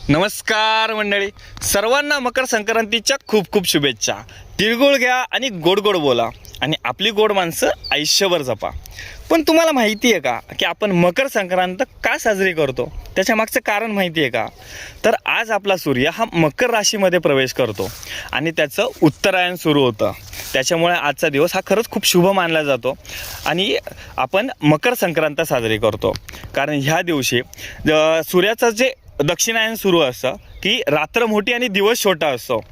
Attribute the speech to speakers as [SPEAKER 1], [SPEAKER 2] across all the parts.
[SPEAKER 1] नमस्कार मंडळी, सर्वांना मकर संक्रांतीच्या खूप खूप शुभेच्छा. तिळगुळ घ्या आणि गोड गोड बोला आणि आपली गोड माणसं आयुष्यभर जपा. पण तुम्हाला माहिती आहे का की आपण मकर संक्रांत का साजरी करतो? त्याच्या मागचं कारण माहिती आहे का? तर आज आपला सूर्य हा मकर राशीमध्ये प्रवेश करतो आणि त्याचं उत्तरायण सुरू होतं. त्याच्यामुळे आजचा दिवस हा खरंच खूप शुभ मानला जातो आणि आपण मकर संक्रांत साजरी करतो. कारण ह्या दिवशी सूर्याचं जे दक्षिणायन सुरू असतं की रात्र मोठी आणि दिवस छोटा असतो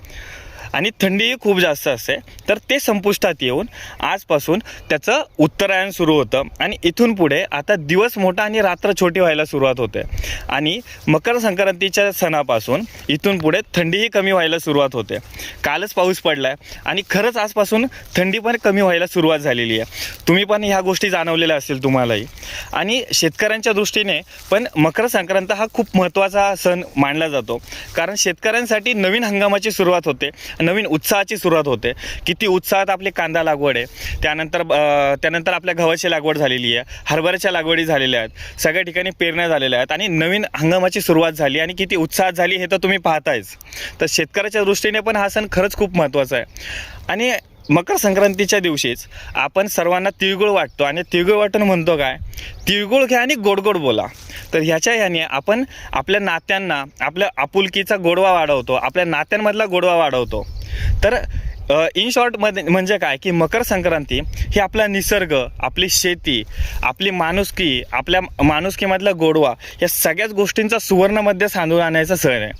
[SPEAKER 1] आणि थंडीही खूप जास्त असते. तर ते संपुष्टात येऊन आजपासून त्याचं उत्तरायण सुरू होतं आणि इथून पुढे आता दिवस मोठा आणि रात्र छोटी व्हायला सुरुवात होते आणि मकर संक्रांतीच्या सणापासून इथून पुढे थंडीही कमी व्हायला सुरुवात होते. कालच पाऊस पडला आहे आणि खरंच आजपासून थंडी पण कमी व्हायला सुरुवात झालेली आहे. तुम्ही पण ह्या गोष्टी जाणवलेल्या असतील तुम्हालाही. आणि शेतकऱ्यांच्या दृष्टीने पण मकर संक्रांत हा खूप महत्त्वाचा सण मानला जातो. कारण शेतकऱ्यांसाठी नवीन हंगामाची सुरुवात होते, नवीन उत्साहाची सुरुवात होते. किती उत्साहात आपली कांदा लागवड आहे, त्यानंतर आपल्या गव्हाची लागवड झालेली आहे, हरभऱ्याच्या लागवडी झालेल्या आहेत, सगळ्या ठिकाणी पेरण्या झालेल्या आहेत आणि नवीन हंगामाची सुरुवात झाली आणि किती उत्साहात झाली हे तर तुम्ही पाहतायच. तर शेतकऱ्याच्या दृष्टीने पण हा सण खरंच खूप महत्त्वाचा आहे. आणि मकर संक्रांतीच्या दिवशीच आपण सर्वांना तिळगुळ वाटतो आणि तिळगुळ वाटून म्हणतो काय, तिळगुळ घ्या आणि गोड गोड बोला. तर ह्याने आपण आपल्या नात्यांना, आपल्या आपुलकीचा गोडवा वाढवतो, आपल्या नात्यांमधला गोडवा वाढवतो. तर इन शॉर्टमध्ये म्हणजे काय की मकर संक्रांती ही आपला निसर्ग, आपली शेती, आपली माणुसकी, आपल्या माणुसकीमधला गोडवा या सगळ्याच गोष्टींचा सुवर्णमध्ये सांधून आणायचा सण आहे.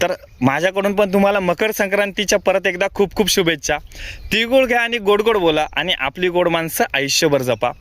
[SPEAKER 1] तर माझ्याकडून पण तुम्हाला मकर संक्रांतीच्या परत एकदा खूप खूप शुभेच्छा. तिळगुळ घ्या आणि गोड गोड बोला आणि आपली गोड माणसं आयुष्यभर जपा.